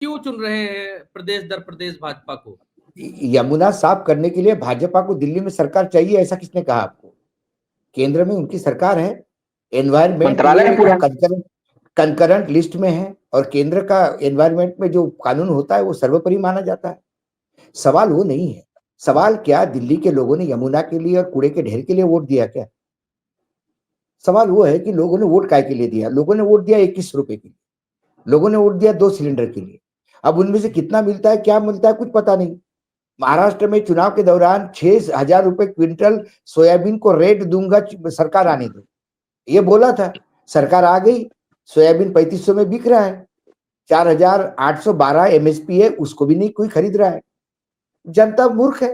क्यों चुन रहे हैं प्रदेश दर प्रदेश भाजपा को? यमुना साफ करने के लिए भाजपा को दिल्ली में सरकार चाहिए, ऐसा किसने कहा आपको? केंद्र में उनकी सरकार है। एनवायरमेंट मंत्रालय ये है पूरा। कंकरेंट लिस्ट में है, और केंद्र का एनवायरमेंट में जो कानून होता है वो सर्वोपरि माना जाता है। सवाल वो नहीं है। सवाल क्या दिल्ली के लोगों ने यमुना के लिए और कूड़े के ढेर के लिए वोट दिया क्या? सवाल वो है कि लोगों ने वोट काय के लिए दिया? लोगों ने वोट दिया 21 रुपए के लिए, लोगों ने वोट दिया 2 सिलेंडर के लिए। अब उनमें से कितना मिलता है, क्या मिलता है, कुछ पता नहीं। महाराष्ट्र में चुनाव के दौरान 6,000 रुपए क्विंटल सोयाबीन को रेट दूंगा सरकार आने दो, ये बोला था। सरकार आ गई, सोयाबीन 3500 में बिक रहा है, 4,812 एमएसपी है, उसको भी नहीं कोई खरीद रहा है। जनता मूर्ख है।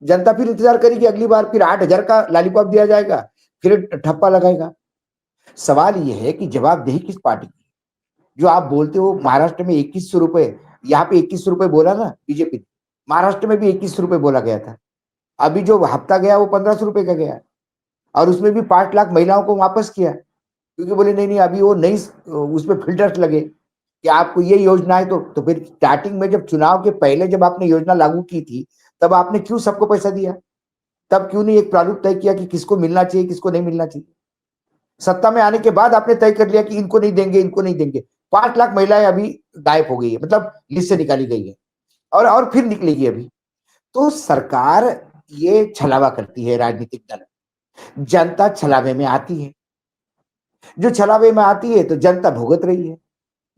जनता फिर इंतजार करेगी, अगली बार फिर 8,000 का लॉलीपॉप दिया जाएगा, फिर ठप्पा लगाएगा। सवाल यह है कि जवाबदेही किस पार्टी की? जो आप बोलते हो महाराष्ट्र में 2100 रुपए, यहाँ पे 2100 रुपए बोला ना बीजेपी ने, महाराष्ट्र में भी 2100 रुपए बोला गया था। अभी जो हफ्ता गया वो 1500 रुपए का गया, और उसमें भी 5 लाख महिलाओं को वापस किया, क्योंकि बोले नहीं नहीं अभी वो नई उसमें फिल्टर्स लगे कि आपको ये योजना है। तो फिर स्टार्टिंग में जब चुनाव के पहले जब आपने योजना लागू की थी, तब आपने क्यों सबको पैसा दिया? तब क्यों नहीं एक प्रारूप तय किया कि किसको मिलना चाहिए, किसको नहीं मिलना चाहिए? सत्ता में आने के बाद आपने तय कर लिया कि इनको नहीं देंगे, इनको नहीं देंगे। 5 लाख महिलाएं अभी गायब हो गई है, मतलब लिस्ट से निकाली गई है, और फिर निकलेगी अभी। तो सरकार ये छलावा करती है, राजनीतिक दल। जनता छलावे में आती है, जो छलावे में आती है तो जनता भुगत रही है।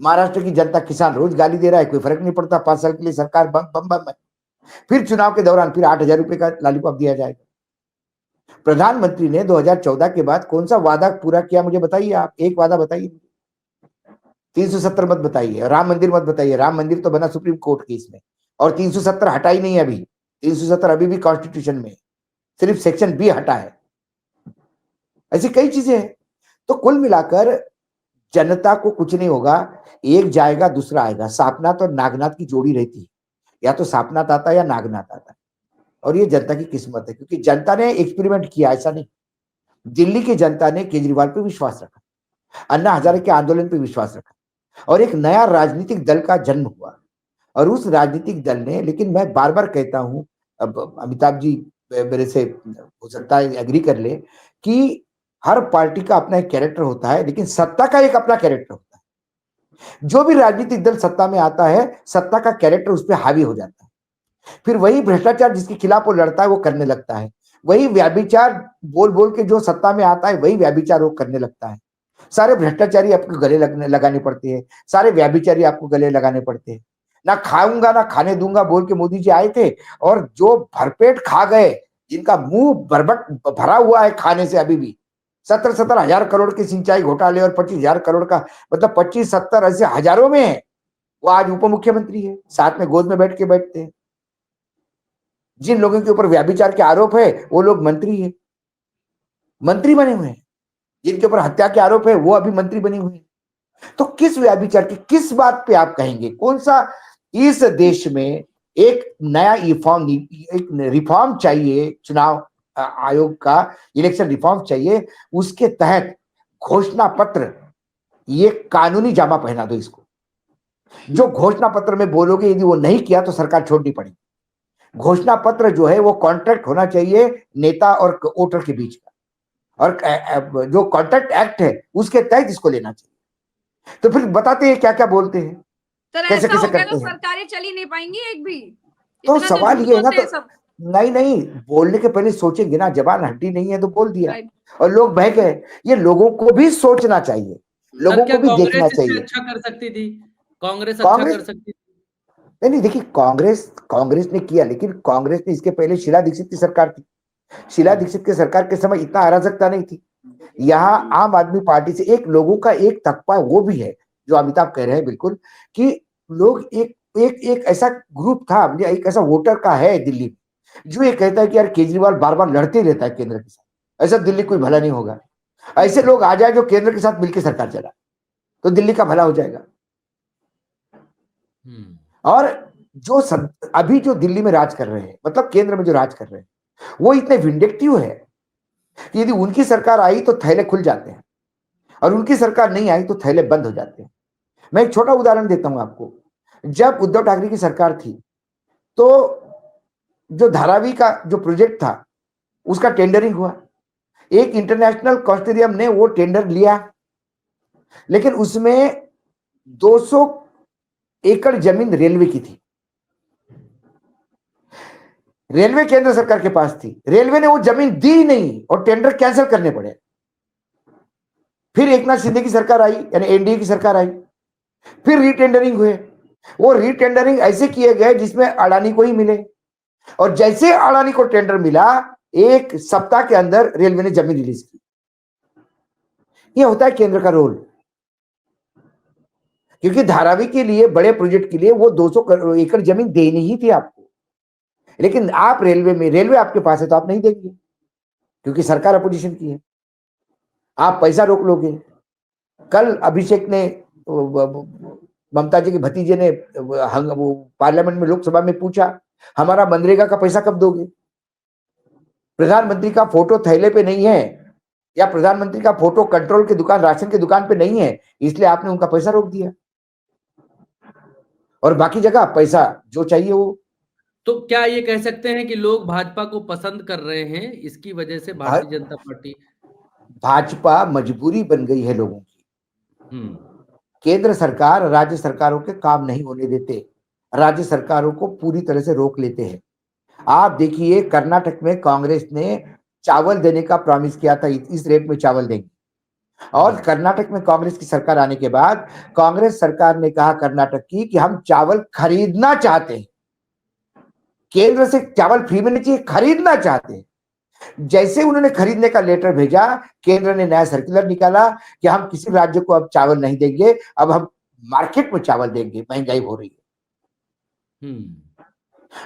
महाराष्ट्र की जनता, किसान रोज गाली दे रहा है, कोई फर्क नहीं पड़ता, 5 साल के लिए सरकार बम बम बम है। फिर चुनाव के दौरान फिर 8,000 रुपए का लॉलीपॉप दिया जाएगा। प्रधानमंत्री ने 2014 के बाद कौन सा वादा पूरा किया, मुझे बताइए। आप एक वादा बताइए। 370 मत बताइए, राम मंदिर मत बताइए। राम मंदिर तो बना सुप्रीम कोर्ट केस में, और 370 हटा ही नहीं है अभी। 370 अभी भी कॉन्स्टिट्यूशन में, सिर्फ सेक्शन बी हटा है। ऐसी कई चीजें हैं। तो कुल मिलाकर जनता को कुछ नहीं होगा। एक जाएगा दूसरा आएगा। सापनाथ और नागनाथ की जोड़ी रहती है, या तो सापनाथ आता है या नागनाथ आता है। और ये जनता की किस्मत है, क्योंकि जनता ने एक्सपेरिमेंट किया, ऐसा नहीं। दिल्ली की जनता ने केजरीवाल पे विश्वास रखा, अन्ना हजारे के आंदोलन पे विश्वास रखा, और एक नया राजनीतिक दल का जन्म हुआ। और उस राजनीतिक दल ने, लेकिन मैं बार बार कहता हूं, अब अमिताभ जी मेरे से हो सकता है एग्री कर ले, कि हर पार्टी का अपना एक कैरेक्टर होता है, लेकिन सत्ता का एक अपना कैरेक्टर होता है। जो भी राजनीतिक दल सत्ता में आता है, सत्ता का कैरेक्टर उस पर हावी हो जाता है। फिर वही भ्रष्टाचार जिसके खिलाफ वो लड़ता है वो करने लगता है। वही व्याभिचार बोल बोल के जो सत्ता में आता है, वही व्याभिचार वो करने लगता है। सारे भ्रष्टाचारी आपको गले लगाने पड़ते हैं, सारे व्याभिचारी आपको गले लगाने पड़ते हैं। ना खाऊंगा ना खाने दूंगा बोल के मोदी जी आए थे, और जो भरपेट खा गए, जिनका मुंह भरबट भरा हुआ है खाने से अभी भी। 70-70 हजार करोड़ के सिंचाई घोटाले और 25,000 करोड़ का, मतलब 25-70 ऐसे हजारों में है। वो आज उप मुख्यमंत्री है, साथ में गोद में बैठ के बैठते हैं। जिन लोगों के ऊपर व्याभिचार के आरोप है वो लोग मंत्री है, मंत्री बने हुए हैं। जिनके ऊपर हत्या के आरोप है वो अभी मंत्री बने हुए हैं। तो किस व्याभिचार की, किस बात पे आप कहेंगे? कौन सा इस देश में एक नया एक रिफॉर्म चाहिए, चुनाव आयोग का इलेक्शन रिफॉर्म चाहिए, उसके तहत घोषणा पत्र, ये कानूनी जामा पहना दो इसको। जो घोषणा पत्र में बोलोगे यदि वो नहीं किया तो सरकार छोड़नी पड़ेगी। घोषणा पत्र जो है वो कॉन्ट्रैक्ट होना चाहिए नेता और वोटर के बीच का, और जो कॉन्ट्रैक्ट एक्ट है उसके तहत इसको लेना चाहिए। तो फिर बताते हैं क्या क्या बोलते हैं, कैसे कैसे करते हैं। सरकारें चल ही नहीं पाएंगी एक भी। तो सवाल ये है ना, तो नहीं नहीं, बोलने के पहले सोचेंगे ना। जबान हड्डी नहीं है तो बोल दिया और लोग बह गए। ये लोगों को भी सोचना चाहिए, लोगों को भी देखना चाहिए। अच्छा कर सकती थी कांग्रेस, अच्छा कर सकती थी। नहीं, देखिए कांग्रेस ने किया, लेकिन कांग्रेस ने, इसके पहले शीला दीक्षित की सरकार थी। शीला दीक्षित की सरकार के समय इतना अराजकता नहीं थी। यहाँ आम आदमी पार्टी से एक लोगों का एक तबका वो भी है, जो अमिताभ कह रहे हैं बिल्कुल, कि लोग एक एक एक ऐसा ग्रुप था, एक ऐसा वोटर का है दिल्ली में, जो ये कहता है कि यार केजरीवाल बार बार लड़ते रहता है केंद्र के साथ, ऐसा दिल्ली कोई भला नहीं होगा। ऐसे लोग आ जाए जो केंद्र के साथ मिलकर सरकार चला, तो दिल्ली का भला हो जाएगा। और जो अभी जो दिल्ली में राज कर रहे हैं, मतलब केंद्र में जो राज कर रहे हैं, वो इतने विंडेक्टिव है कि यदि उनकी सरकार आई तो थैले खुल जाते हैं, और उनकी सरकार नहीं आई तो थैले बंद हो जाते हैं। मैं एक छोटा उदाहरण देता हूं आपको। जब उद्धव ठाकरे की सरकार थी तो जो धारावी का जो प्रोजेक्ट था उसका टेंडरिंग हुआ, एक इंटरनेशनल कंसोर्टियम ने वो टेंडर लिया, लेकिन उसमें 200 एकड़ जमीन रेलवे की थी, रेलवे केंद्र सरकार के पास थी, रेलवे ने वो जमीन दी नहीं और टेंडर कैंसिल करने पड़े। फिर एकनाथ शिंदे की सरकार आई, यानी एनडीए की सरकार आई, फिर रीटेंडरिंग हुए, वो रीटेंडरिंग ऐसे किए गए जिसमें अडानी को ही मिले, और जैसे अडानी को टेंडर मिला एक सप्ताह के अंदर रेलवे ने जमीन रिलीज की। यह होता है केंद्र का रोल, क्योंकि धारावी के लिए बड़े प्रोजेक्ट के लिए वो 200 एकड़ जमीन देनी ही थी आपको, लेकिन आप रेलवे आपके पास है तो आप नहीं देंगे क्योंकि सरकार अपोजिशन की है, आप पैसा रोक लोगे। कल अभिषेक ने, ममता जी के भतीजे ने वो पार्लियामेंट में, लोकसभा में पूछा हमारा मनरेगा का पैसा कब दोगे? प्रधानमंत्री का फोटो थैले पे नहीं है या प्रधानमंत्री का फोटो कंट्रोल की दुकान, राशन की दुकान पे नहीं है, इसलिए आपने उनका पैसा रोक दिया, और बाकी जगह पैसा जो चाहिए वो। तो क्या ये कह सकते हैं कि लोग भाजपा को पसंद कर रहे हैं, इसकी वजह से भारतीय जनता पार्टी? भाजपा मजबूरी बन गई है लोगों की। केंद्र सरकार राज्य सरकारों के काम नहीं होने देते, राज्य सरकारों को पूरी तरह से रोक लेते हैं। आप देखिए कर्नाटक में कांग्रेस ने चावल देने का प्रॉमिस किया था, इस रेट में चावल देंगे, और कर्नाटक में कांग्रेस की सरकार आने के बाद कांग्रेस सरकार ने कहा कर्नाटक की कि हम चावल खरीदना चाहते हैं, केंद्र से चावल फ्री में नहीं चाहिए, खरीदना चाहते हैं। जैसे उन्होंने खरीदने का लेटर भेजा, केंद्र ने नया सर्कुलर निकाला कि हम किसी राज्य को अब चावल नहीं देंगे, अब हम मार्केट में चावल देंगे, महंगाई हो रही है।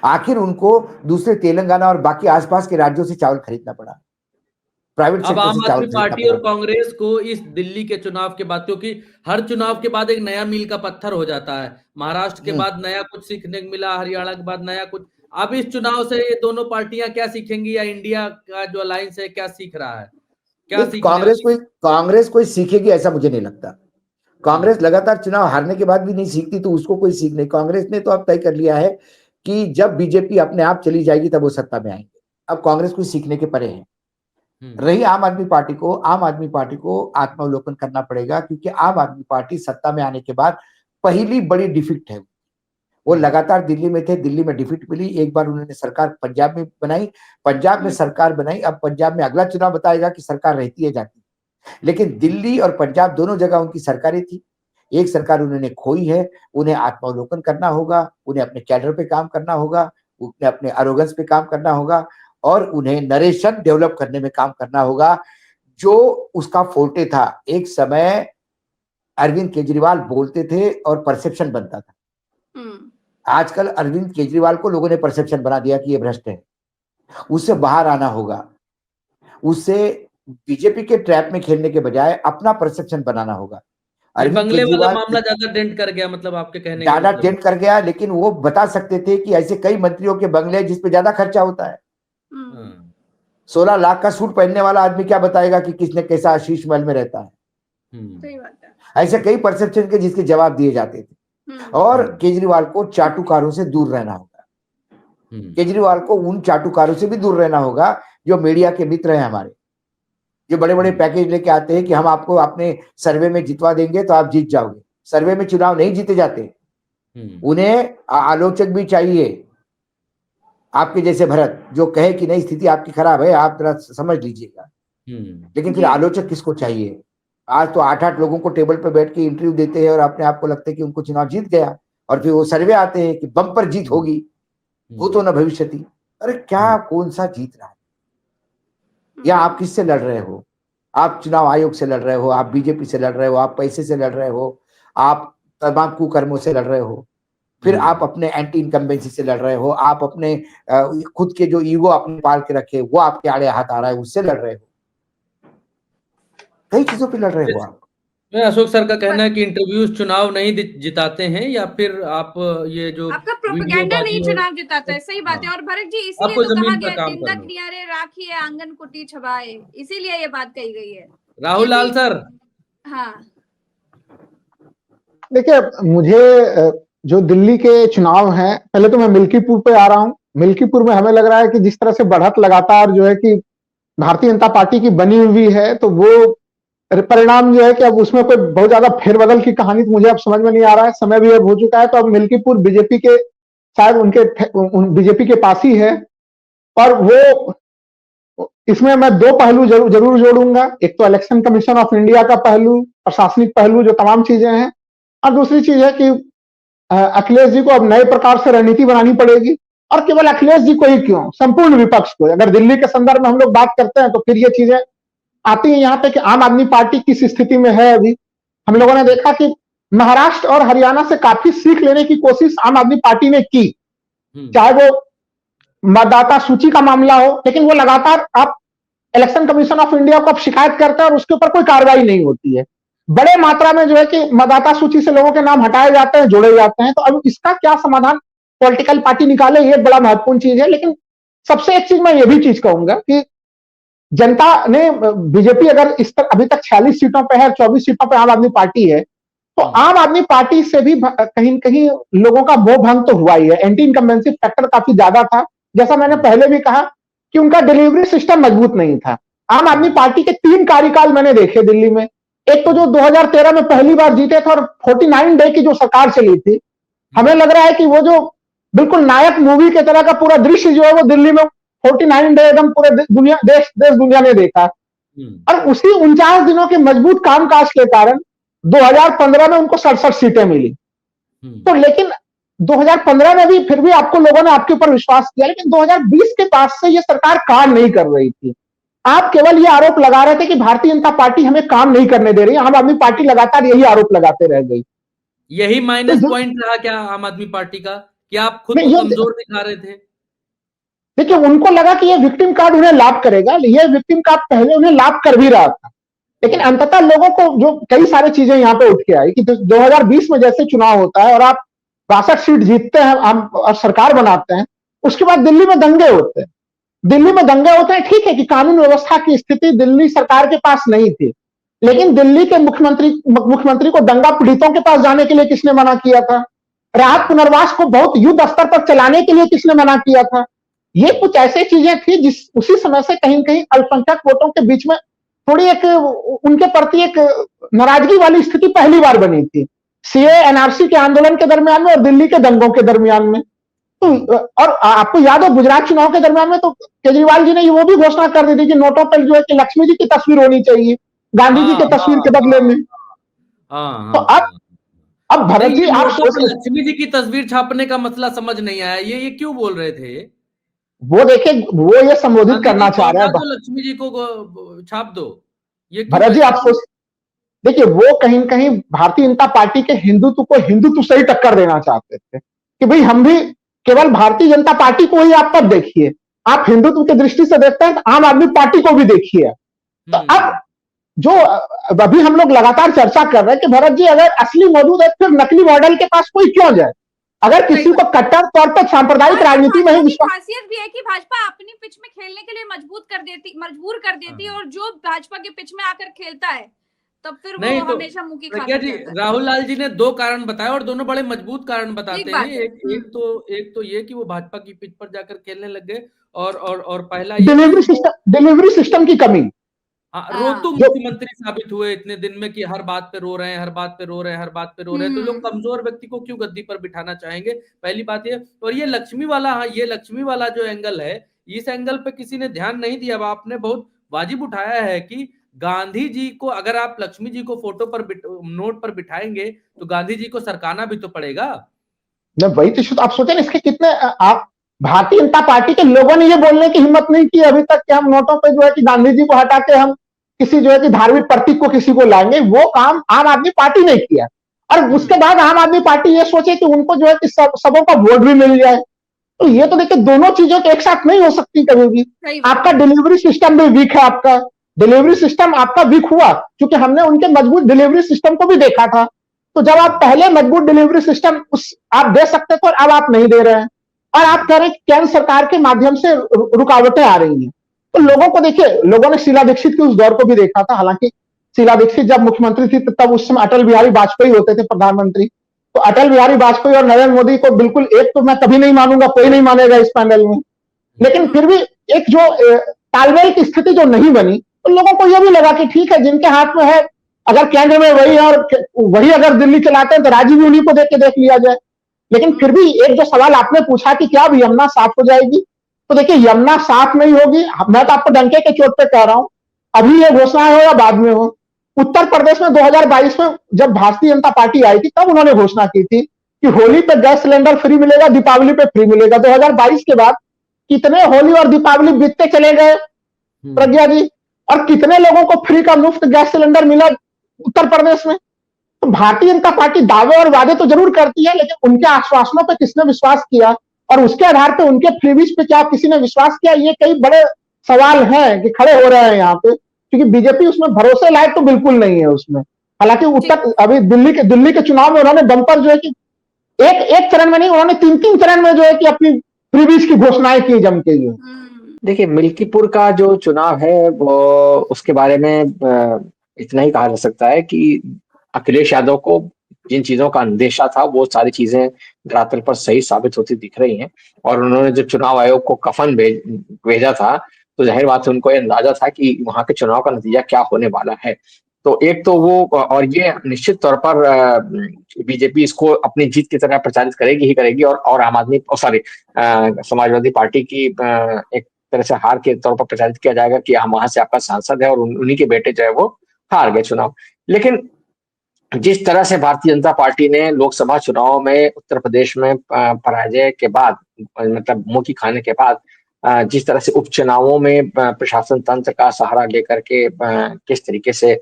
आखिर उनको दूसरे तेलंगाना और बाकी आसपास के राज्यों से चावल खरीदना पड़ा, प्राइवेट अब सेक्टर आम से चावल आदमी पार्टी खरीदना और पड़ा। कांग्रेस को इस दिल्ली के चुनाव के बाद, क्योंकि हर चुनाव के बाद एक नया मील का पत्थर हो जाता है, महाराष्ट्र के बाद नया कुछ सीखने को मिला, हरियाणा के बाद नया कुछ, अब इस चुनाव से ये दोनों पार्टियां क्या सीखेंगी, या इंडिया का जो अलायंस है क्या सीख रहा है, क्या सीखने कांग्रेस कोई सीखेगी ऐसा मुझे नहीं लगता। कांग्रेस लगातार चुनाव हारने के बाद भी नहीं सीखती, तो उसको कोई सीख नहीं। कांग्रेस ने तो अब तय कर लिया है कि जब बीजेपी अपने आप चली जाएगी तब वो सत्ता में आएंगे, अब कांग्रेस कोई सीखने के परे है। रही आम आदमी पार्टी को आत्मावलोकन करना पड़ेगा, क्योंकि आम आदमी पार्टी सत्ता में आने के बाद पहली बड़ी डिफीट है। वो लगातार दिल्ली में थे, दिल्ली में डिफीट मिली, एक बार उन्होंने सरकार पंजाब में बनाई, पंजाब में सरकार बनाई, अब पंजाब में अगला चुनाव बताएगा कि सरकार रहती है जाती है, लेकिन दिल्ली और पंजाब दोनों जगह उनकी सरकारें थी, एक सरकार उन्होंने खोई है। उन्हें आत्मावलोकन करना होगा, उन्हें अपने कैडर पे काम करना होगा, उन्हें अपने अरोगेंस पे काम करना होगा, और उन्हें नरेशन डेवलप करने में काम करना होगा, जो उसका फोर्टे था। एक समय अरविंद केजरीवाल बोलते थे और परसेप्शन बनता था, आजकल अरविंद केजरीवाल को लोगों ने परसेप्शन बना दिया कि ये भ्रष्ट है, उससे बाहर आना होगा, उससे बीजेपी के ट्रैप में खेलने के बजाय अपना परसेप्शन बनाना होगा। बंगले वाला मामला ज्यादा डेंट कर गया, मतलब आपके कहने का ज्यादा डेंट कर गया, लेकिन वो बता सकते थे कि ऐसे कई मंत्रियों के बंगले जिसपे ज्यादा खर्चा होता है। 16 लाख का सूट पहनने वाला आदमी क्या बताएगा कि किसने कैसा आशीष महल में रहता है। सही बात है। ऐसे कई परसेप्शन के जिसके जवाब दिए जाते थे, और केजरीवाल को चाटुकारों से दूर रहना होगा। केजरीवाल को उन चाटुकारों से भी दूर रहना होगा जो मीडिया के मित्र हैं हमारे, जो बड़े बड़े पैकेज लेके आते हैं कि हम आपको अपने सर्वे में जितवा देंगे तो आप जीत जाओगे। सर्वे में चुनाव नहीं जीते जाते, उन्हें आलोचक भी चाहिए, आपके जैसे भरत जो कहे कि नहीं स्थिति आपकी खराब है, आप जरा समझ लीजिएगा। लेकिन फिर आलोचक किसको चाहिए? आज तो 8-8 लोगों को टेबल पर बैठ के इंटरव्यू देते हैं और अपने आप को लगता है कि उनको चुनाव जीत गया, और फिर वो सर्वे आते हैं कि बम्पर जीत होगी, भूतो न भविष्यति। अरे क्या, कौन सा जीत रहा है? या आप किससे लड़ रहे हो? आप चुनाव आयोग से लड़ रहे हो, आप बीजेपी से लड़ रहे हो, आप पैसे से लड़ रहे हो, आप तमाम कुकर्मों से लड़ रहे हो, फिर आप अपने एंटी इनकम्बेंसी से लड़ रहे हो, आप अपने खुद के जो ईगो अपने पाल के रखे वो आपके आड़े हाथ आ रहा है, उससे लड़ रहे हो, कई चीजों पे लड़ रहे हो आप। अशोक सर का कहना है कि इंटरव्यूज चुनाव नहीं जिताते हैं, या फिर आप ये जो आपका प्रोपेगेंडा नहीं चुनाव जिताता है। सही बात है। और भरत जी, इसलिए तो कहा गया दिन तक नियारे राखिए आंगन कुटी छबाए, इसीलिए ये बात कही गई है। राहुल लाल सर। हाँ, देखिए, मुझे जो दिल्ली के चुनाव हैं, पहले तो मैं मिल्कीपुर पे आ रहा हूं। मिल्कीपुर में हमें लग रहा है कि जिस तरह से बढ़त लगातार जो है कि भारतीय जनता पार्टी की बनी हुई है, तो वो परिणाम जो है कि अब उसमें कोई बहुत ज्यादा फेरबदल की कहानी तो मुझे अब समझ में नहीं आ रहा है। समय भी अब हो चुका है, तो अब मिल्कीपुर बीजेपी के शायद बीजेपी के पास ही है। और वो इसमें मैं दो पहलू जरूर जोड़ूंगा। एक तो इलेक्शन कमीशन ऑफ इंडिया का पहलू, प्रशासनिक पहलू, जो तमाम चीजें हैं, और दूसरी चीज है कि अखिलेश जी को अब नए प्रकार से रणनीति बनानी पड़ेगी। और केवल अखिलेश जी को ही क्यों, संपूर्ण विपक्ष को। अगर दिल्ली के संदर्भ में हम लोग बात करते हैं तो फिर ये चीजें आती है यहाँ पे कि आम आदमी पार्टी किस स्थिति में है। अभी हम लोगों ने देखा कि महाराष्ट्र और हरियाणा से काफी सीख लेने की कोशिश आम आदमी पार्टी ने की, चाहे वो मतदाता सूची का मामला हो, लेकिन वो लगातार आप इलेक्शन कमीशन ऑफ इंडिया को अब शिकायत करते हैं और उसके ऊपर कोई कार्रवाई नहीं होती है। बड़े मात्रा में जो है कि मतदाता सूची से लोगों के नाम हटाए जाते हैं, जोड़े जाते हैं। तो अब इसका क्या समाधान पॉलिटिकल पार्टी निकाले, ये बड़ा महत्वपूर्ण चीज है। लेकिन सबसे एक चीज मैं ये भी चीज कहूंगा कि जनता ने, बीजेपी अगर इस तरह अभी तक 46 सीटों पे है, 24 सीटों पे आम आदमी पार्टी है, तो आम आदमी पार्टी से भी कहीं कहीं लोगों का मोह भंग तो हुआ ही है। एंटी इनकम्बेंसी फैक्टर काफी ज्यादा था। जैसा मैंने पहले भी कहा कि उनका डिलीवरी सिस्टम मजबूत नहीं था। आम आदमी पार्टी के 3 कार्यकाल मैंने देखे दिल्ली में। एक तो जो 2013 में पहली बार जीते थे और 49 डे की जो सरकार चली थी, हमें लग रहा है कि वो जो बिल्कुल नायक मूवी के तरह का पूरा दृश्य जो है वो दिल्ली में 49 डे एकदम पूरे देश दुनिया ने देखा। और उसी 49 दिनों के मजबूत कामकाज के कारण 2015 में उनको 67 सीटें मिली। तो लेकिन 2015 में भी फिर भी आपको लोगों ने आपके ऊपर विश्वास किया, लेकिन 2020 के बाद से ये सरकार काम नहीं कर रही थी। आप केवल ये आरोप लगा रहे थे कि भारतीय जनता पार्टी हमें काम नहीं करने दे रही। आम आदमी पार्टी लगातार यही आरोप लगाते रह गई। यही माइनस पॉइंट रहा क्या आम आदमी पार्टी का, कि आप खुद को कमजोर दिखा रहे थे? देखिए, उनको लगा कि ये विक्टिम कार्ड उन्हें लाभ करेगा। ये विक्टिम कार्ड पहले उन्हें लाभ कर भी रहा था, लेकिन अंततः लोगों को जो कई सारी चीजें यहाँ पे उठ के आई कि 2020 में जैसे चुनाव होता है और आप 62 सीट जीतते हैं और सरकार बनाते हैं, उसके बाद दिल्ली में दंगे होते हैं। दिल्ली में दंगे होते हैं, ठीक है कि कानून व्यवस्था की स्थिति दिल्ली सरकार के पास नहीं थी, लेकिन दिल्ली के मुख्यमंत्री को दंगा पीड़ितों के पास जाने के लिए किसने मना किया था? राहत पुनर्वास को बहुत युद्ध स्तर पर चलाने के लिए किसने मना किया था? ये कुछ ऐसी चीजें थी जिस उसी समय से कहीं कहीं अल्पसंख्यक वोटों के बीच में थोड़ी एक उनके प्रति एक नाराजगी वाली स्थिति पहली बार बनी थी, सीए एनआरसी के आंदोलन के दरमियान में और दिल्ली के दंगों के दरमियान में। तो और आपको याद हो गुजरात चुनाव के दरमियान में तो केजरीवाल जी ने वो भी घोषणा कर दी थी कि नोटों पर जो है कि लक्ष्मी जी की तस्वीर होनी चाहिए, गांधी जी की तस्वीर के बदले में। तो अब भरत जी, आप लक्ष्मी जी की तस्वीर छापने का मसला समझ नहीं आया, ये क्यों बोल रहे थे? वो देखिए, वो ये संबोधित करना चाह रहे हैं, तो लक्ष्मी जी को छाप दो। ये भरत जी, आप देखिए, वो कहीं कहीं भारतीय जनता पार्टी के हिंदुत्व को हिंदुत्व से ही टक्कर देना चाहते थे कि भाई हम भी केवल भारतीय जनता पार्टी को ही आप तब देखिए, आप हिंदुत्व की दृष्टि से देखते हैं तो आम आदमी पार्टी को भी देखिए। तो अब जो अभी हम लोग लगातार चर्चा कर रहे हैं कि भरत जी, अगर असली मौजूद है फिर नकली मॉडल के पास कोई क्यों जाए? अगर किसी को कट्टर तौर पर सांप्रदायिक राजनीति में ही खासियत भी है कि भाजपा अपनी पिच में खेलने के लिए मजबूर कर देती और जो भाजपा के पिच में आकर खेलता है तब फिर वो हमेशा मुंह की खाती है। राहुल लाल जी ने 2 कारण बताए और दोनों बड़े मजबूत कारण बताते हैं। एक तो ये कि वो भाजपा की पिच पर जाकर खेलने लग गए और पहला डिलीवरी सिस्टम की कमी। रोतु मुख्यमंत्री साबित हुए इतने दिन में कि हर बात पे रो रहे हैं, हर बात पे रो रहे हैं, तो लोग कमजोर व्यक्ति को क्यों गद्दी पर बिठाना चाहेंगे? पहली बात ये। और ये लक्ष्मी वाला जो एंगल है, इस एंगल पे किसी ने ध्यान नहीं दिया। आपने बहुत वाजिब उठाया है कि गांधी जी को अगर आप लक्ष्मी जी को फोटो पर नोट पर बिठाएंगे तो गांधी जी को सरकाना भी तो पड़ेगा। वही तो आप सोचे ना, इसके कितने आप भारतीय जनता पार्टी के लोगों ने ये बोलने की हिम्मत नहीं की अभी तक कि हम नोटों पे जो है कि गांधी जी को हटा के हम किसी जो है कि धार्मिक प्रतीक को किसी को लाएंगे। वो काम आम आदमी पार्टी ने किया और उसके बाद आम आदमी पार्टी ये सोचे कि उनको जो है कि सबों का वोट भी मिल जाए। तो ये तो देखिए, दोनों चीजों के एक साथ नहीं हो सकती कभी भी। आपका डिलीवरी सिस्टम भी वीक है, आपका डिलीवरी सिस्टम आपका वीक हुआ क्योंकि हमने उनके मजबूत डिलीवरी सिस्टम को भी देखा था। तो जब आप पहले मजबूत डिलीवरी सिस्टम आप दे सकते थे और अब आप नहीं दे रहे हैं और आप कह रहे हैं केंद्र सरकार के माध्यम से रुकावटें आ रही हैं। तो लोगों को देखिए, लोगों ने शीला दीक्षित के उस दौर को भी देखा था। हालांकि शीला दीक्षित जब मुख्यमंत्री थी तब उस समय अटल बिहारी वाजपेयी होते थे प्रधानमंत्री। तो अटल बिहारी वाजपेयी और नरेंद्र मोदी को बिल्कुल, एक तो मैं कभी नहीं मानूंगा, कोई नहीं मानेगा इस पैनल में, लेकिन फिर भी एक जो तालमेल की स्थिति जो नहीं बनी, तो लोगों को यह भी लगा कि ठीक है, जिनके हाथ में है, अगर केंद्र में वही है और वही अगर दिल्ली चलाते हैं तो राज्य भी उन्हीं को देख लिया जाए। लेकिन फिर भी एक जो सवाल आपने पूछा कि क्या अब यमुना साफ हो जाएगी, तो देखिए यमुना साफ नहीं होगी, मैं तो आपको डंके के चोट पे कह रहा हूं, अभी ये घोषणा हो या बाद में हो। उत्तर प्रदेश में 2022 में जब भारतीय जनता पार्टी आई थी, तब उन्होंने घोषणा की थी कि होली पे गैस सिलेंडर फ्री मिलेगा, दीपावली पे फ्री मिलेगा। 2022 के बाद कितने होली और दीपावली बीतते चले गए प्रज्ञा जी, और कितने लोगों को फ्री का मुफ्त गैस सिलेंडर मिला उत्तर प्रदेश में। तो भारतीय जनता पार्टी दावे और वादे तो जरूर करती है, लेकिन उनके आश्वासनों पे किसने विश्वास किया, और उसके आधार पे उनके फ्रीबीज पे क्या किसी ने विश्वास किया, ये कई बड़े सवाल हैं कि खड़े हो रहे हैं यहाँ पे, क्योंकि बीजेपी उसमें भरोसे लायक तो बिल्कुल नहीं है उसमें। हालांकि उत्तर अभी दिल्ली के चुनाव में उन्होंने बंपर जो है कि एक चरण में नहीं, उन्होंने 3 चरण में जो है कि अपनी फ्रीबीज की घोषणाएं की जम के। जो देखिए, मिल्कीपुर का जो चुनाव है वो, उसके बारे में इतना ही कहा जा सकता है कि अखिलेश यादव को जिन चीजों का अंदेशा था वो सारी चीजें धरातल पर सही साबित होती दिख रही हैं। और उन्होंने जब चुनाव आयोग को कफन भेजा था, तो जाहिर बात है उनको ये अंदाजा था कि वहां के चुनाव का नतीजा क्या होने वाला है। तो एक तो वो, और ये निश्चित तौर पर बीजेपी इसको अपनी जीत की तरह प्रचारित करेगी ही करेगी, और आम आदमी, समाजवादी पार्टी की एक तरह से हार के तौर पर प्रचारित किया जाएगा कि हम वहां से आपका सांसद है और उन्हीं के बेटे जो है वो हार गए चुनाव। लेकिन जिस तरह से भारतीय जनता पार्टी ने लोकसभा चुनाव में उत्तर प्रदेश में पराजय के बाद, मतलब मुंह की खाने के बाद, जिस तरह से उपचुनावों में प्रशासन तंत्र का सहारा लेकर के किस तरीके से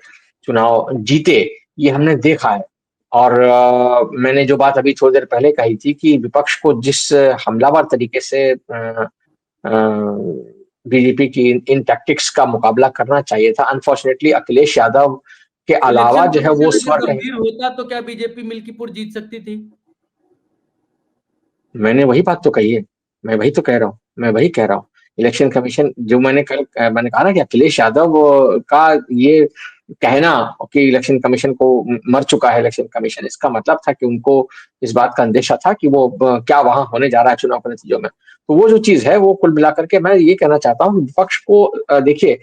चुनाव जीते, ये हमने देखा है। और मैंने जो बात अभी थोड़ी देर पहले कही थी कि विपक्ष को जिस हमलावर तरीके से बीजेपी की इन टैक्टिक्स का मुकाबला करना चाहिए था, अनफॉर्चुनेटली अखिलेश यादव के अलावा जो है वो स्वर होता तो क्या बीजेपी मिल्कीपुर जीत सकती थी? मैंने वही बात तो कही है, मैं वही तो कह रहा हूँ, मैं वही कह रहा हूँ। इलेक्शन कमीशन जो मैंने कहा ना कि अखिलेश यादव का ये कहना कि इलेक्शन कमीशन को मर चुका है इलेक्शन कमीशन, इसका मतलब था कि उनको इस बात का अंदेशा था कि वो क्या वहां होने जा रहा है चुनाव के नतीजों में। तो वो जो चीज है वो कुल मिलाकर के मैं ये कहना चाहता हूँ विपक्ष को, देखिए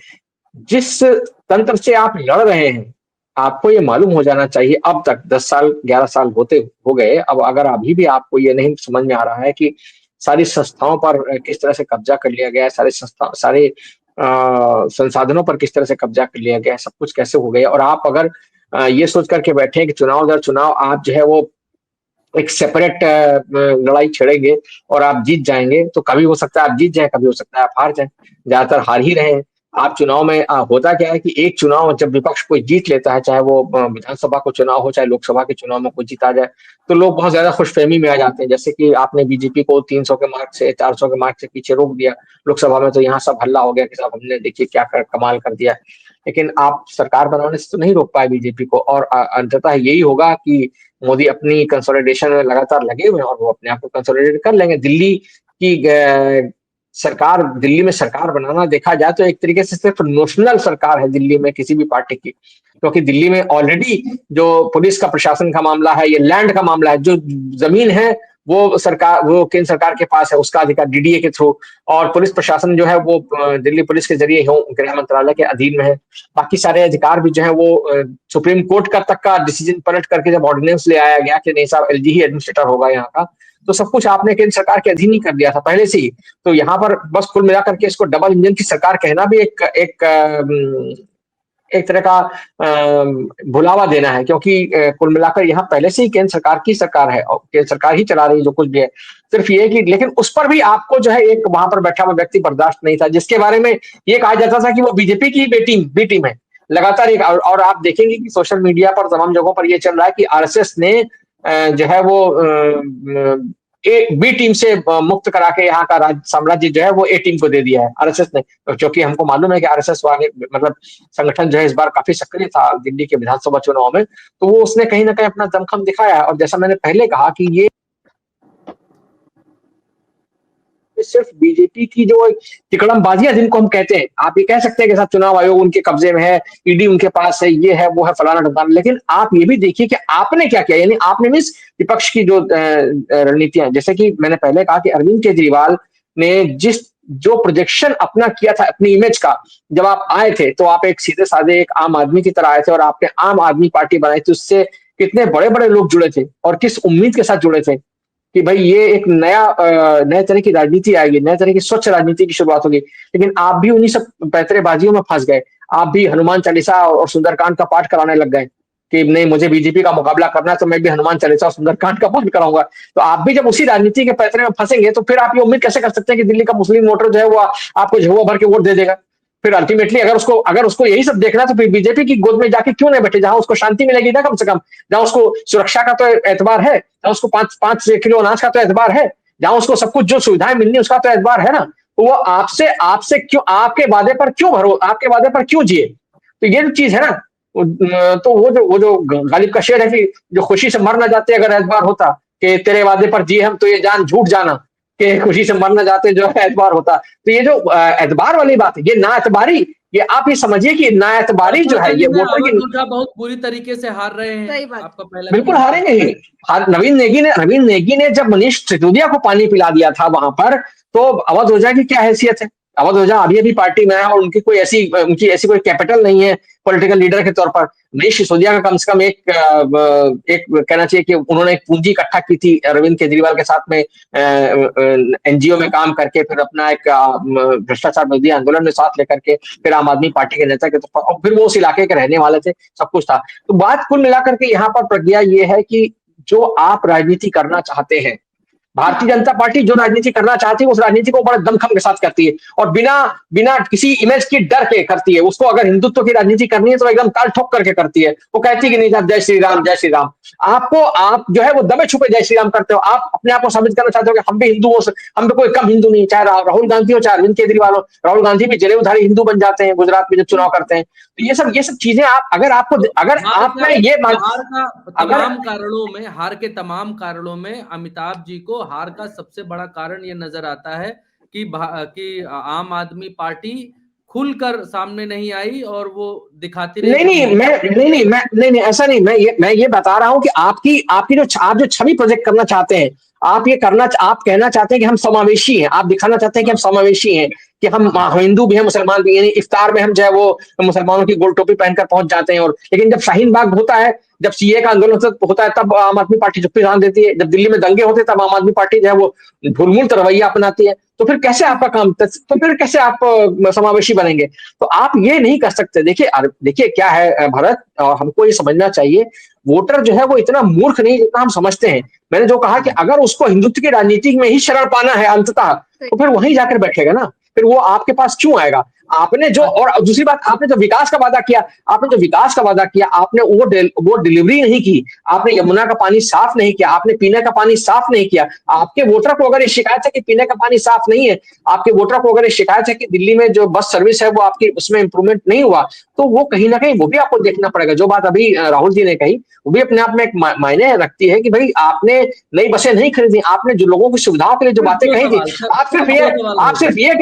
जिस तंत्र से आप लड़ रहे हैं, आपको ये मालूम हो जाना चाहिए। अब तक 10 साल 11 साल हो गए, अब अगर अभी भी आपको ये नहीं समझ में आ रहा है कि सारी संस्थाओं पर किस तरह से कब्जा कर लिया गया है, सारे संसाधनों पर किस तरह से कब्जा कर लिया गया है, सब कुछ कैसे हो गया, और आप अगर ये सोच करके बैठे हैं कि चुनाव दर चुनाव आप जो है वो एक सेपरेट लड़ाई छेड़ेंगे और आप जीत जाएंगे, तो कभी हो सकता है आप जीत जाए, कभी हो सकता है आप हार जाए, ज्यादातर हार ही रहे हैं आप चुनाव में। होता क्या है कि एक चुनाव जब विपक्ष कोई जीत लेता है, चाहे वो विधानसभा को चुनाव हो चाहे लोकसभा के चुनाव में कोई जीता जाए, तो लोग बहुत ज्यादा खुशफहमी में आ जाते हैं। जैसे कि आपने बीजेपी को 300 के मार्क से 400 के मार्क से पीछे रोक दिया लोकसभा में, तो यहाँ सब हल्ला हो गया कि साहब हमने देखिए क्या कमाल कर दिया। लेकिन आप सरकार बनाने से तो नहीं रोक पाए बीजेपी को, और अंततः यही होगा कि मोदी अपनी कंसोलिडेशन में लगातार लगे हुए हैं और वो अपने आप को कंसोलिडेट कर लेंगे। दिल्ली में सरकार बनाना देखा जाए तो एक तरीके से सिर्फ नोशनल सरकार है दिल्ली में किसी भी पार्टी की, क्योंकि दिल्ली में ऑलरेडी जो पुलिस का प्रशासन का मामला है, ये लैंड का मामला है, जो जमीन है वो केंद्र सरकार के पास है, उसका अधिकार डीडीए के थ्रू, और पुलिस प्रशासन जो है वो दिल्ली पुलिस के जरिए गृह मंत्रालय के अधीन में है। बाकी सारे अधिकार भी जो है वो सुप्रीम कोर्ट तक का डिसीजन पलट करके जब ऑर्डिनेंस ले आया गया कि नहीं साहब एलजी ही एडमिनिस्ट्रेटर होगा यहाँ का, तो सब कुछ आपने केंद्र सरकार के अधीन ही कर दिया था पहले से ही। तो यहाँ पर बस कुल मिलाकर के इसको डबल इंजन की सरकार कहना भी एक तरह का भुलावा देना है, क्योंकि कुल मिलाकर यहाँ पहले से ही केंद्र सरकार की सरकार है और केंद्र सरकार ही चला रही है जो कुछ भी है। सिर्फ ये कि लेकिन उस पर भी आपको जो है एक वहां पर बैठा हुआ व्यक्ति बर्दाश्त नहीं था, जिसके बारे में ये कहा जाता था कि वो बीजेपी की बी टीम है लगातार एक। और आप देखेंगे कि सोशल मीडिया पर तमाम जगहों पर ये चल रहा है कि आरएसएस ने जो है वो बी टीम से मुक्त करा के यहाँ का साम्राज्य जो है वो ए टीम को दे दिया है आरएसएस ने, क्योंकि हमको मालूम है कि आरएसएस वाले मतलब संगठन जो है इस बार काफी सक्रिय था दिल्ली के विधानसभा चुनाव में, तो वो उसने कहीं ना कहीं अपना दमखम दिखाया है। और जैसा मैंने पहले कहा कि ये पे सिर्फ बीजेपी की जो तिकड़मबाजियां जिनको हम कहते हैं, आप ये कह सकते हैं कि साहब चुनाव आयोग उनके कब्जे में है, ईडी उनके पास है, ये है वो है फलाना ढिमकाना, लेकिन आप ये भी देखिए कि आपने क्या किया, यानी आपने भी विपक्ष की जो रणनीतियां, जैसे कि मैंने पहले कहा कि अरविंद केजरीवाल ने जो प्रोजेक्शन अपना किया था अपनी इमेज का, जब आप आए थे तो आप एक सीधे साधे एक आम आदमी की तरह आए थे और आपने आम आदमी पार्टी बनाई थी, उससे कितने बड़े बड़े लोग जुड़े थे और किस उम्मीद के साथ जुड़े थे कि भाई ये एक नए तरह की राजनीति आएगी, नए तरह की स्वच्छ राजनीति की शुरुआत होगी। लेकिन आप भी उन्हीं सब पैतरेबाजियों में फंस गए, आप भी हनुमान चालीसा और सुंदरकांड का पाठ कराने लग गए कि नहीं मुझे बीजेपी का मुकाबला करना है तो मैं भी हनुमान चालीसा और सुंदरकांड का पाठ कराऊंगा। तो आप भी जब उसी राजनीति के पैतरे में फंसेंगे तो फिर आप ये उम्मीद कैसे कर सकते हैं कि दिल्ली का मुस्लिम वोटर जो है वो आपको झुआ भर के वोट दे देगा। फिर अल्टीमेटली अगर उसको यही सब देखना तो फिर बीजेपी की गोद में जाके क्यों नहीं बैठे, जहां उसको शांति मिलेगी ना, कम से कम जहां उसको सुरक्षा का तो एतबार है, जहां उसको 5 किलो अनाज का तो एतबार है, जहां उसको सब कुछ जो सुविधाएं मिलनी उसका तो एतबार है ना। तो वो आपसे क्यों, आपके वादे पर क्यों जिए। तो ये जो चीज है ना, तो वो जो गालिब का शेर है कि जो खुशी से मर ना जाते अगर एतबार होता, कि तेरे वादे पर जिए हम तो ये जान झूठ जाना, कि खुशी से मर ना जाते जो है एतबार होता। तो ये जो एतबार वाली बात है, ये ना एतबारी, ये आप ये समझिए कि ना एतबारी जो है ये वोटर की बहुत बुरी तरीके से हार रहे हैं। आपका पहला बिल्कुल हारेंगे ही। नवीन नेगी ने जब मनीष सिसोदिया को पानी पिला दिया था वहां पर, तो अवध ओझा की क्या हैसियत है। अवध ओझा अभी पार्टी में है और उनकी ऐसी कोई कैपिटल नहीं है पॉलिटिकल लीडर के तौर पर। मनीष सिसोदिया का कम से कम एक कहना चाहिए कि उन्होंने एक पूंजी इकट्ठा की थी अरविंद केजरीवाल के साथ में, एनजीओ में काम करके, फिर अपना एक भ्रष्टाचार विरोधी आंदोलन में साथ लेकर के, फिर आम आदमी पार्टी के नेता के तौर पर, और फिर वो उस इलाके के रहने वाले थे, सब कुछ था। तो बात कुल मिलाकर के यहाँ पर प्रक्रिया ये है कि जो आप राजनीति करना चाहते हैं, भारतीय जनता पार्टी जो राजनीति करना चाहती है उस राजनीति को बड़े दमखम के साथ करती है और बिना किसी इमेज की डर के करती है। उसको अगर हिंदुत्व की राजनीति करनी है तो एकदम ताल ठोक करके करती है। वो कहती है कि नहीं साहब जय श्री राम जय श्री राम। आप जो है वो दबे छुपे जय श्री राम करते हो। आप अपने आप को साबित करना चाहते हो कि हम भी हिंदू हो, हम भी कोई कम हिंदू नहीं, चाहे राहुल गांधी हो चाहे अरविंद केजरीवाल हो। राहुल गांधी भी जले उधारी हिंदू बन जाते हैं गुजरात में जब चुनाव करते हैं। तो ये सब चीजें अगर आपने ये हार के तमाम कारणों में अमिताभ जी को हार का सबसे बड़ा कारण ये नजर आता है कि आम आदमी पार्टी खुलकर सामने नहीं आई और वो दिखाती रही। नहीं ऐसा नहीं। मैं ये बता रहा हूं कि आपकी जो छवि प्रोजेक्ट करना चाहते हैं, आप कहना चाहते हैं कि हम समावेशी हैं, आप दिखाना चाहते हैं कि हम समावेशी हैं, कि हम हिंदू भी हैं मुसलमान भी, यानी इफ्तार में हम जो है वो मुसलमानों की गोल टोपी पहनकर पहुंच जाते हैं। और लेकिन जब शाहीन बाग होता है, जब सीए का आंदोलन होता है, तब आम आदमी पार्टी चुप्पी साध देती है। जब दिल्ली में दंगे होते हैं तब आम आदमी पार्टी जो है वो ढुलमुल रवैया अपनाती है। तो फिर कैसे आपका काम, तो फिर कैसे आप समावेशी बनेंगे। तो आप ये नहीं कर सकते। देखिए क्या है भरत, और हमको ये समझना चाहिए, वोटर जो है वो इतना मूर्ख नहीं जितना हम समझते हैं। मैंने जो कहा कि अगर उसको हिंदुत्व की राजनीति में ही शरण पाना है अंततः, तो फिर वहीं जाकर बैठेगा ना, फिर वो आपके पास क्यों आएगा। आपने जो, और दूसरी बात, आपने जो विकास का वादा किया, आपने वो डिलीवरी नहीं की। आपने यमुना का पानी साफ नहीं किया, आपने पीने का पानी साफ नहीं किया। आपके वोटर को अगर ये शिकायत है कि पीने का पानी साफ नहीं है, आपके वोटर को अगर ये शिकायत है कि दिल्ली में जो बस सर्विस है वो आपकी उसमें इंप्रूवमेंट नहीं हुआ, तो वो कहीं ना कहीं वो भी आपको देखना पड़ेगा। जो बात अभी राहुल जी ने कही वो भी अपने आप में एक मायने रखती है कि भाई आपने नई बसें नहीं खरीदी, आपने जो लोगों की सुविधाओं के लिए जो बातें कही थी, आप सिर्फ ये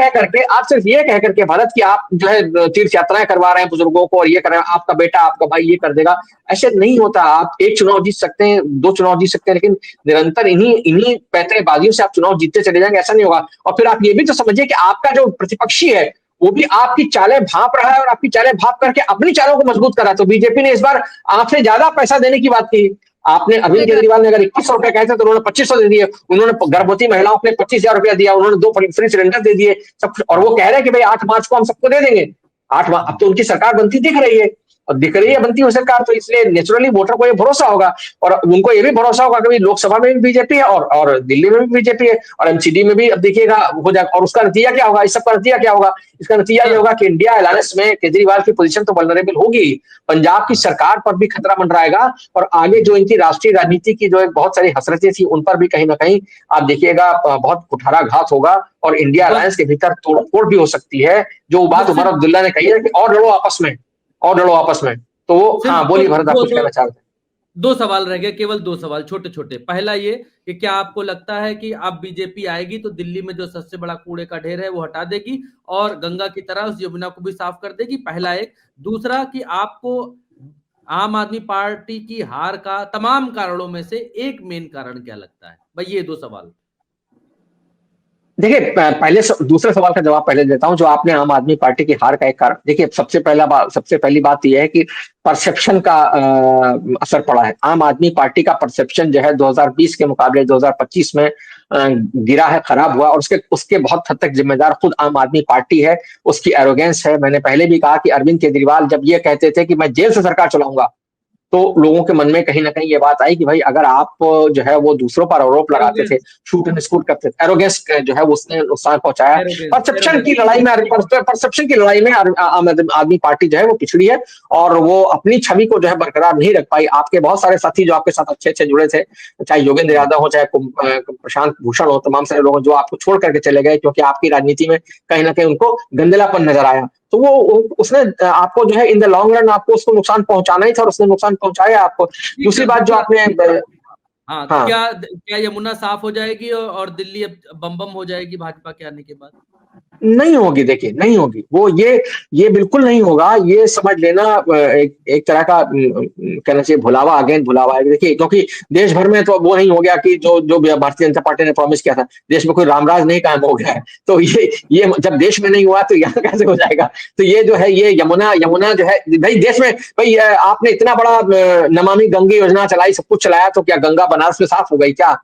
कह करके भारत की आप जो है तीर्थ यात्राएं करवा रहे हैं बुजुर्गों को, और ये कर रहे हैं, आपका बेटा आपका भाई ये कर देगा, ऐसे नहीं होता। आप एक चुनाव जीत सकते हैं, 2 चुनाव जीत सकते हैं, लेकिन निरंतर इन्हीं पैतरेबाजियों से आप चुनाव जीतते चले जाएंगे, ऐसा नहीं होगा। और फिर आप ये भी तो समझिए कि आपका जो प्रतिपक्षी है वो भी आपकी चालें भांप रहा है और आपकी चालें भांप करके अपनी चालों को मजबूत करा। तो बीजेपी ने इस बार आपसे ज्यादा पैसा देने की बात की। आपने अरविंद केजरीवाल ने अगर 2100 रुपए कहे थे तो उन्होंने 2500 दे दिए। उन्होंने गर्भवती महिलाओं के लिए 25,000 रुपया दिया, उन्होंने 2 फ्री सिलेंडर दे दिए सब। और वो कह रहे हैं कि भाई 8 मार्च को हम सबको दे देंगे। 8 मार्च, अब तो उनकी सरकार बनती दिख रही है, और दिख रही है बनती हुई सरकार, तो इसलिए नेचुरली वोटर को ये भरोसा होगा, और उनको ये भी भरोसा होगा कि लोकसभा में भी बीजेपी है और दिल्ली में भी बीजेपी है, और एमसीडी में भी अब देखिएगा हो जाएगा। और उसका नतीजा क्या होगा, इस सब का नतीजा क्या होगा, इसका नतीजा ये होगा कि इंडिया अलायंस में केजरीवाल की पोजीशन तो वल्नरेबल होगी, पंजाब की सरकार पर भी खतरा मंडराएगा, और आगे जो इनकी राष्ट्रीय राजनीति की जो एक बहुत सारी हसरतें थी उन पर भी कहीं ना कहीं आप देखिएगा बहुत कुठाराघात होगा, और इंडिया अलायंस के भीतर तोड़फोड़ भी हो सकती है। जो बात उमर अब्दुल्ला ने कही है कि और लड़ो आपस में। तो हाँ, बोलिए भरत, आप कुछ कहना चाहते हैं। 2 सवाल रह गए, केवल 2 सवाल छोटे छोटे। पहला ये कि क्या आपको लगता है कि अब बीजेपी आएगी तो दिल्ली में जो सबसे बड़ा कूड़े का ढेर है वो हटा देगी और गंगा की तरह उस यमुना को भी साफ कर देगी? पहला एक। दूसरा कि आपको आम आदमी पार्टी की हार का तमाम कारणों में से एक मेन कारण क्या लगता है? भाई ये 2 सवाल। देखिए, पहले दूसरे सवाल का जवाब पहले देता हूं। जो आपने आम आदमी पार्टी की हार का एक कारण, देखिए सबसे पहली बात यह है कि परसेप्शन का असर पड़ा है। आम आदमी पार्टी का परसेप्शन जो है 2020 के मुकाबले 2025 में गिरा है, खराब हुआ, और उसके बहुत हद तक जिम्मेदार खुद आम आदमी पार्टी है, उसकी एरोगेंस है। मैंने पहले भी कहा कि अरविंद केजरीवाल जब ये कहते थे कि मैं जेल से सरकार चलाऊंगा, तो लोगों के मन में कहीं ना कहीं ये बात आई कि भाई अगर आप जो है वो दूसरों पर आरोप लगाते थे, शूट एंड स्कूट करते थे, एरोगेंस जो है उसने नुकसान पहुंचाया। परसेप्शन की लड़ाई में आम आदमी पार्टी जो है वो पिछड़ी है और वो अपनी छवि को जो है बरकरार नहीं रख पाई। आपके बहुत सारे साथी जो आपके साथ अच्छे जुड़े थे, चाहे योगेंद्र यादव हो, चाहे प्रशांत भूषण हो, तमाम सारे लोग जो आपको छोड़ करके चले गए क्योंकि आपकी राजनीति में कहीं ना कहीं उनको गंदलापन नजर आया। तो वो उसने आपको जो है इन द लॉन्ग रन आपको उसको नुकसान पहुंचाना ही था और उसने नुकसान पहुंचाया आपको। दूसरी बात जो आपने हाँ, क्या यमुना साफ हो जाएगी और दिल्ली अब बम बम हो जाएगी भाजपा के आने के बाद? नहीं होगी, देखिए नहीं होगी वो, ये बिल्कुल नहीं होगा। ये समझ लेना एक तरह का कहना चाहिए भुलावा अगेन भुलावा है। देखिए क्योंकि देश भर में तो वो नहीं हो गया कि जो भारतीय जनता पार्टी ने प्रॉमिस किया था, देश में कोई रामराज नहीं कायम हो गया है। तो ये जब देश में नहीं हुआ तो यहाँ कैसे हो जाएगा? तो ये जो है ये यमुना जो है भाई देश में, भाई आपने इतना बड़ा नमामि गंगे योजना चलाई, सब कुछ चलाया, तो क्या गंगा बनारस में साफ हो गई? क्या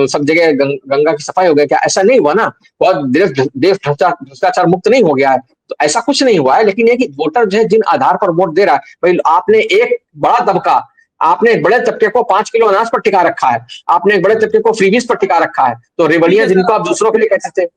सब जगह गंगा की सफाई हो गई? क्या ऐसा नहीं हुआ ना। बहुत देश भ्रष्टाचार मुक्त नहीं हो गया है, तो ऐसा कुछ नहीं हुआ है। लेकिन ये कि वोटर जो है जिन आधार पर वोट दे रहा है, भाई आपने एक बड़े तबके को 5 किलो अनाज पर टिका रखा है, आपने एक बड़े तबके को फ्रीबीज पर टिका रखा है, तो रेवड़ियां जिनको आप दूसरों के लिए कह सकते हैं।